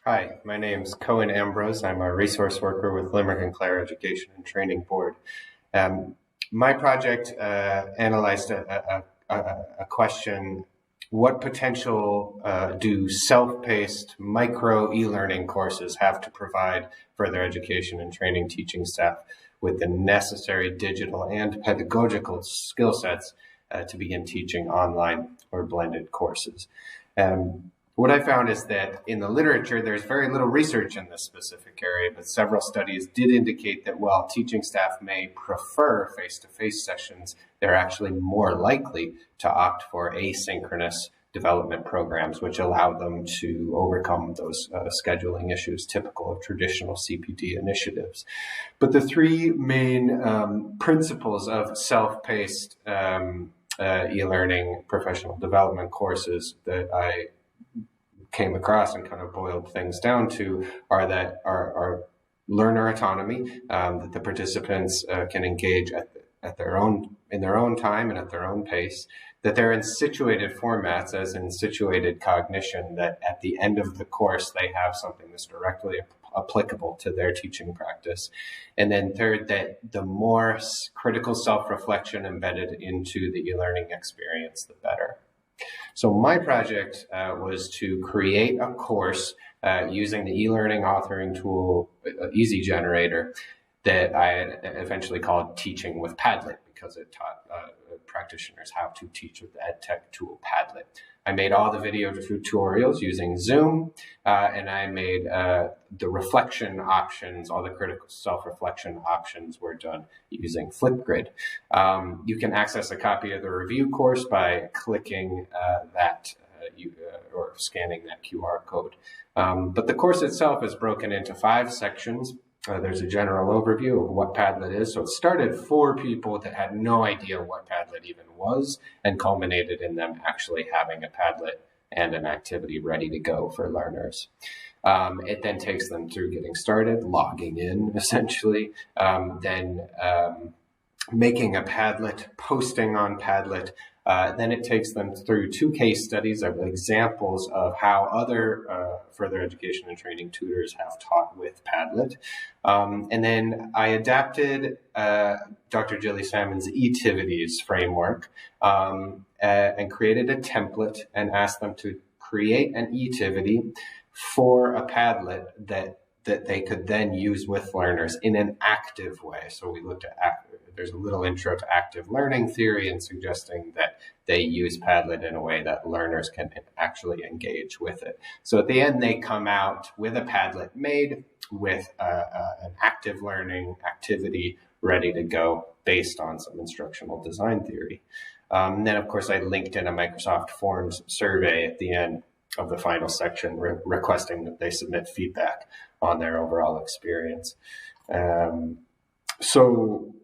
Hi, my name's Cohen Ambrose. I'm a resource worker with Limerick and Clare Education and Training Board. My project analyzed a question: what potential do self-paced micro-e-learning courses have to provide further education and training teaching staff with the necessary digital and pedagogical skill sets to begin teaching online or blended courses? What I found is that in the literature, there's very little research in this specific area, but several studies did indicate that while teaching staff may prefer face-to-face sessions, they're actually more likely to opt for asynchronous development programs, which allow them to overcome those scheduling issues typical of traditional CPD initiatives. But the three main principles of self-paced e-learning professional development courses that I came across and kind of boiled things down to are that our learner autonomy, that the participants can engage in their own time and at their own pace, that they're in situated formats, as in situated cognition, that at the end of the course they have something that's directly applicable to their teaching practice. And then third, that the more critical self-reflection embedded into the e-learning experience, the better. So my project was to create a course using the e-learning authoring tool, Easy Generator, that I had eventually called Teaching with Padlet, because it taught practitioners how to teach with the EdTech tool Padlet. I made all the video tutorials using Zoom, and I made the reflection options, all the critical self-reflection options were done using Flipgrid. You can access a copy of the review course by clicking or scanning that QR code. But the course itself is broken into 5 sections. There's a general overview of what Padlet is. So it started for people that had no idea what Padlet even was, and culminated in them actually having a Padlet and an activity ready to go for learners. It then takes them through getting started, logging in essentially, then making a Padlet, posting on Padlet. Then it takes them through 2 case studies of examples of how other further education and training tutors have taught with Padlet. And then I adapted Dr. Jilly Salmon's eTivities framework and created a template and asked them to create an eTivity for a Padlet that they could then use with learners in an active way. So we looked at there's a little intro to active learning theory and suggesting that they use Padlet in a way that learners can actually engage with it. So at the end, they come out with a Padlet made with an active learning activity ready to go based on some instructional design theory. Then, of course, I linked in a Microsoft Forms survey at the end of the final section requesting that they submit feedback on their overall experience. So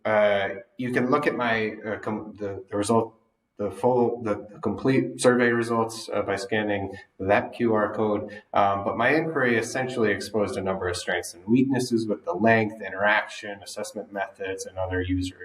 you can look at my the complete survey results by scanning that QR code. But my inquiry essentially exposed a number of strengths and weaknesses with the length, interaction, assessment methods, and other user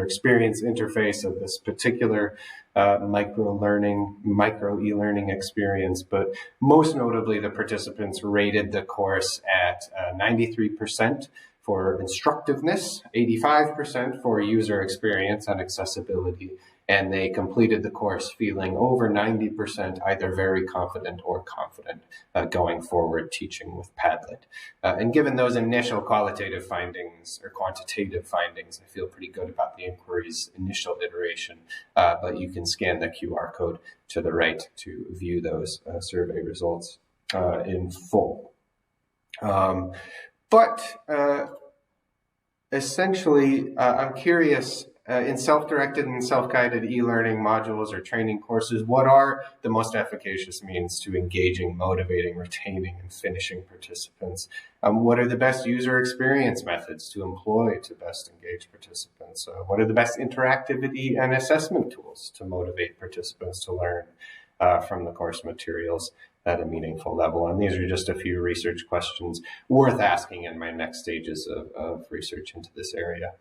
experience interface of this particular micro-e-learning experience. But most notably, the participants rated the course at 93% for instructiveness, 85% for user experience and accessibility, and they completed the course feeling over 90% either very confident or confident going forward teaching with Padlet. And given those initial qualitative findings or quantitative findings, I feel pretty good about the inquiry's initial iteration, but you can scan the QR code to the right to view those survey results in full. Essentially, I'm curious, in self-directed and self-guided e-learning modules or training courses, what are the most efficacious means to engaging, motivating, retaining, and finishing participants? What are the best user experience methods to employ to best engage participants? What are the best interactivity and assessment tools to motivate participants to learn from the course materials at a meaningful level? And these are just a few research questions worth asking in my next stages of research into this area.